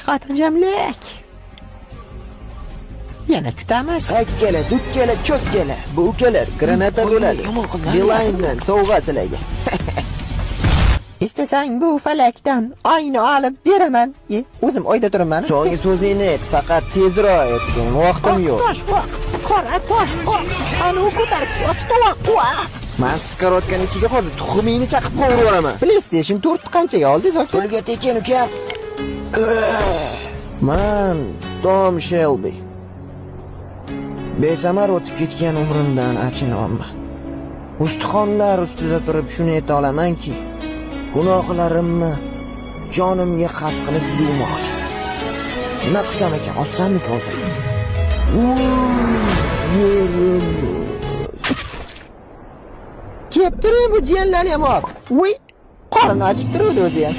xotirjamlik. Yana kutamiz. Akkala, dukkala, cho'kkala. Bu ukalar granata bo'ladi. Beeline sovg'a sizlarga. Istasang bu falakdan oyni olib beraman. O'zim oyda turaman. So'nggi so'zingni ayt, faqat tezroq aytgin. Vaqtim yo'q. Tosh, qora tosh. Ani ko'tarib o'tdi. Men skarotgan ichiga hozir tuxumingni chaqib qovuraman. PlayStation 4 qanchaga oldingiz aka? Pulga tekin ukam. Men Tom Shelby. Besamar o'tib ketgan umrimdan achinayapman. Ustixonlar ustida turib shuni ayta olamanki, gunohlarimni jonimga qasd qilib yuvmoqchi. Nima qilsam ekan, ossanmi hozir? Kep turing bu jiyanlarni ham olib. Voy, qorin ochib turuvdi o'zi ham.